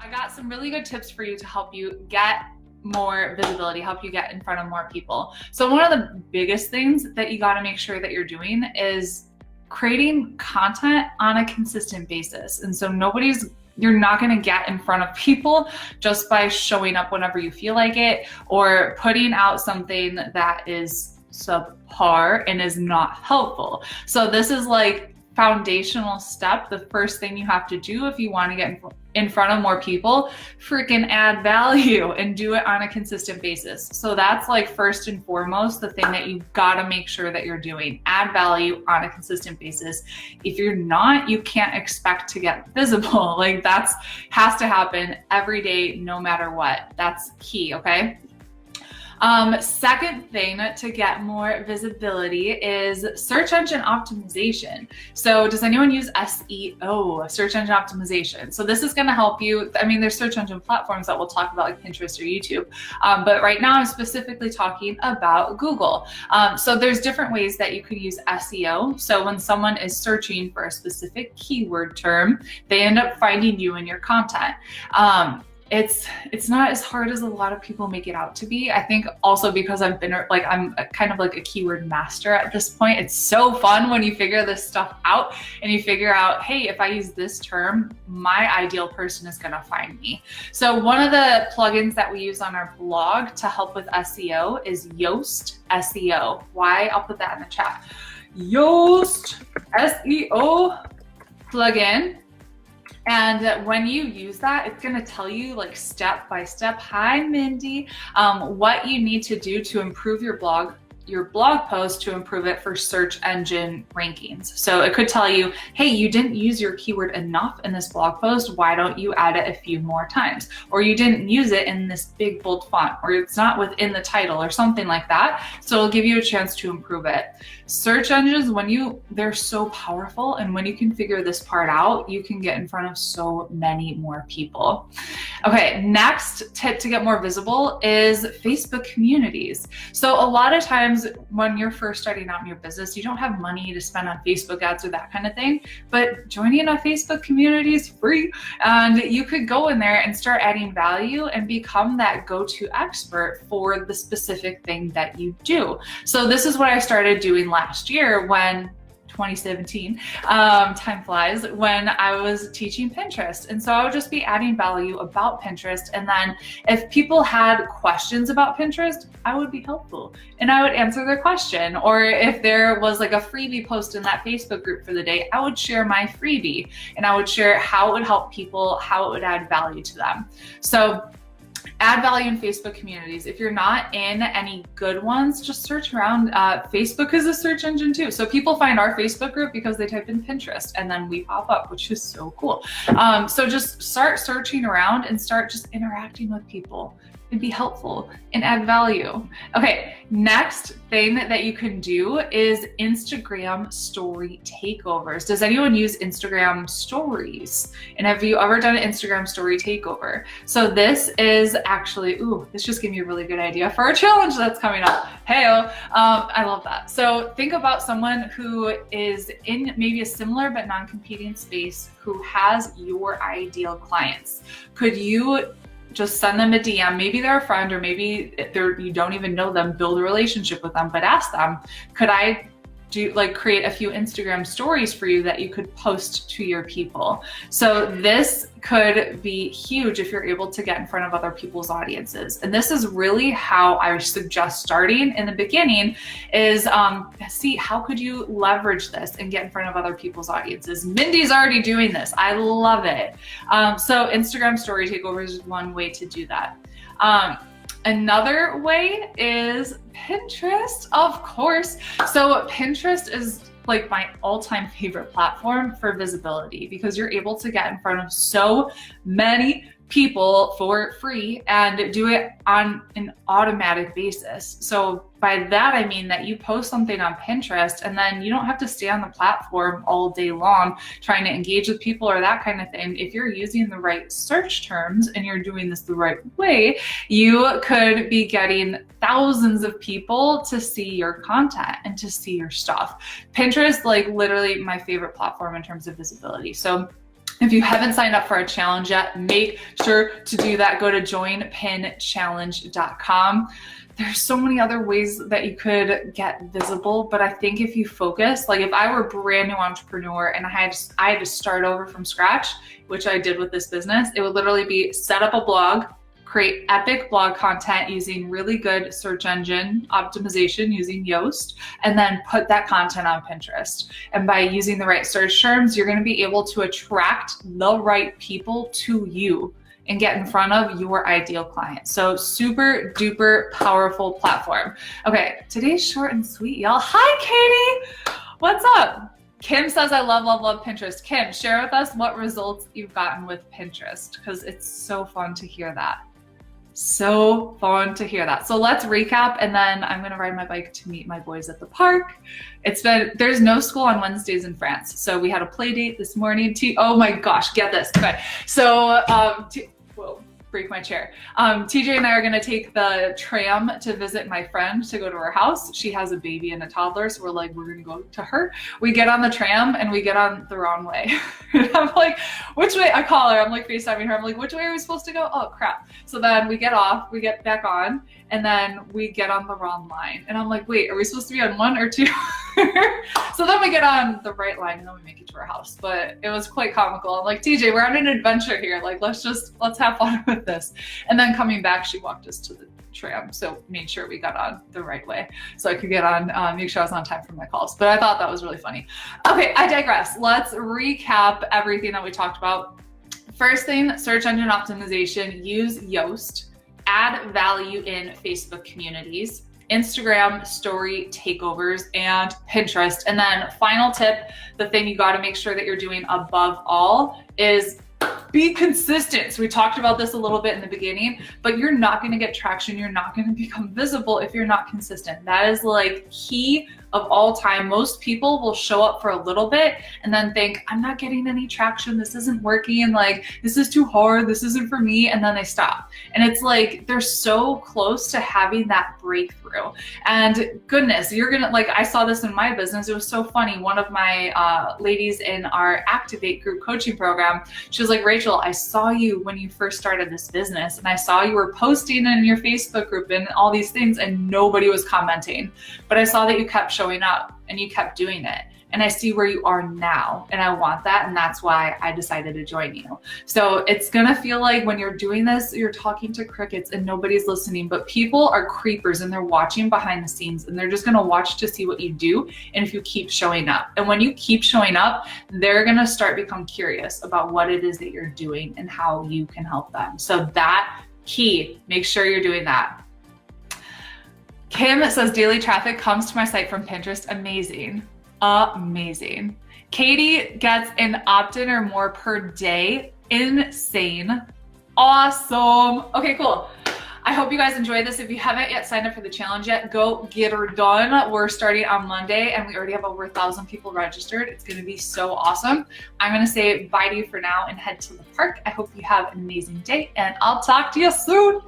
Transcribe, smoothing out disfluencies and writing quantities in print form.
I got some really good tips for you to help you get more visibility, help you get in front of more people. So one of the biggest things that you got to make sure that you're doing is creating content on a consistent basis. And so you're not going to get in front of people just by showing up whenever you feel like it or putting out something that is subpar and is not helpful. So this is like foundational step. The first thing you have to do if you want to get in front of more people, freaking add value and do it on a consistent basis. So that's like first and foremost, the thing that you've got to make sure that you're doing, add value on a consistent basis. If you're not, you can't expect to get visible. Like has to happen every day, no matter what. That's key. Okay. Second thing to get more visibility is search engine optimization. So does anyone use SEO, search engine optimization? So this is going to help you. I mean, there's search engine platforms that we'll talk about like Pinterest or YouTube. But right now I'm specifically talking about Google. So there's different ways that you could use SEO. So when someone is searching for a specific keyword term, they end up finding you in your content. It's not as hard as a lot of people make it out to be. I think also because I'm kind of like a keyword master at this point. It's so fun when you figure this stuff out and you figure out, hey, if I use this term, my ideal person is going to find me. So one of the plugins that we use on our blog to help with SEO is Yoast SEO. Why? I'll put that in the chat. Yoast SEO plugin. And when you use that, it's going to tell you like step by step, hi Mindy, what you need to do to improve your blog post to improve it for search engine rankings. So it could tell you, hey, you didn't use your keyword enough in this blog post. Why don't you add it a few more times? Or you didn't use it in this big bold font, or it's not within the title or something like that. So it'll give you a chance to improve it. Search engines, they're so powerful. And when you can figure this part out, you can get in front of so many more people. Okay, next tip to get more visible is Facebook communities. So a lot of times when you're first starting out in your business, you don't have money to spend on Facebook ads or that kind of thing, but joining a Facebook community is free. And you could go in there and start adding value and become that go-to expert for the specific thing that you do. So this is what I started doing last year 2017, time flies, when I was teaching Pinterest. And so I would just be adding value about Pinterest. And then if people had questions about Pinterest, I would be helpful and I would answer their question. Or if there was like a freebie post in that Facebook group for the day, I would share my freebie and I would share how it would help people, how it would add value to them. So add value in Facebook communities. If you're not in any good ones, just search around. Facebook is a search engine too. So people find our Facebook group because they type in Pinterest and then we pop up, which is so cool. So just start searching around and start just interacting with people and be helpful and add value. Okay, next thing that you can do is Instagram story takeovers. Does anyone use Instagram stories? And have you ever done an Instagram story takeover? So this is actually, this just gave me a really good idea for a challenge that's coming up. Heyo, I love that. So think about someone who is in maybe a similar but non-competing space who has your ideal clients. Could you just send them a DM? Maybe they're a friend, or maybe you don't even know them, build a relationship with them, but ask them, could I create a few Instagram stories for you that you could post to your people? So this could be huge if you're able to get in front of other people's audiences. And this is really how I suggest starting in the beginning is see how could you leverage this and get in front of other people's audiences. Mindy's already doing this. I love it. So Instagram story takeover is one way to do that. Another way is Pinterest, of course. So Pinterest is like my all-time favorite platform for visibility because you're able to get in front of so many people for free and do it on an automatic basis. So by that, I mean that you post something on Pinterest and then you don't have to stay on the platform all day long trying to engage with people or that kind of thing. If you're using the right search terms and you're doing this the right way, you could be getting thousands of people to see your content and to see your stuff. Pinterest, like literally my favorite platform in terms of visibility. So If you haven't signed up for a challenge yet, make sure to do that. Go to joinpinchallenge.com. There's so many other ways that you could get visible, but I think if you focus, like if I were a brand new entrepreneur and I had to start over from scratch, which I did with this business, it would literally be set up a blog, create epic blog content using really good search engine optimization using Yoast, and then put that content on Pinterest. And by using the right search terms, you're gonna be able to attract the right people to you and get in front of your ideal client. So super duper powerful platform. Okay, today's short and sweet, y'all. Hi, Katie, what's up? Kim says, I love, love, love Pinterest. Kim, share with us what results you've gotten with Pinterest, because it's so fun to hear that. So fun to hear that. So let's recap, and then I'm gonna ride my bike to meet my boys at the park. There's no school on Wednesdays in France. So we had a play date this morning. Oh my gosh, get this. Okay, so, whoa, break my chair. TJ and I are gonna take the tram to visit my friend to go to her house. She has a baby and a toddler, so we're gonna go to her. We get on the tram and we get on the wrong way. And I'm like, which way? I call her, I'm like FaceTiming her. I'm like, which way are we supposed to go? Oh crap. So then we get off, we get back on, and then we get on the wrong line. And I'm like, wait, are we supposed to be on 1 or 2? So then we get on the right line and then we make it to our house. But it was quite comical. I'm like, TJ, we're on an adventure here. Like, let's have fun with this. And then coming back, she walked us to the tram. So made sure we got on the right way so I could get on, make sure I was on time for my calls. But I thought that was really funny. Okay, I digress. Let's recap everything that we talked about. First thing, search engine optimization, use Yoast, add value in Facebook communities, Instagram story takeovers, and Pinterest. And then final tip, the thing you got to make sure that you're doing above all is be consistent. So we talked about this a little bit in the beginning, but you're not going to get traction. You're not going to become visible if you're not consistent. That is like key of all time. Most people will show up for a little bit and then think, I'm not getting any traction. This isn't working. Like, this is too hard. This isn't for me. And then they stop. And it's like, they're so close to having that breakthrough. And goodness, you're going to, like, I saw this in my business. It was so funny. One of my ladies in our Activate group coaching program, she was like, Rachel, I saw you when you first started this business, and I saw you were posting in your Facebook group and all these things, and nobody was commenting. But I saw that you kept showing up and you kept doing it. And I see where you are now, and I want that. And that's why I decided to join you. So it's gonna feel like when you're doing this, you're talking to crickets and nobody's listening, but people are creepers and they're watching behind the scenes, and they're just gonna watch to see what you do and if you keep showing up. And when you keep showing up, they're gonna become curious about what it is that you're doing and how you can help them. So that key, make sure you're doing that. Kim says daily traffic comes to my site from Pinterest. Amazing. Amazing. Katie gets an opt-in or more per day. Insane. Awesome. Okay, cool. I hope you guys enjoyed this. If you haven't yet signed up for the challenge yet, go get her done. We're starting on Monday and we already have over 1,000 people registered. It's going to be so awesome. I'm going to say bye to you for now and head to the park. I hope you have an amazing day, and I'll talk to you soon.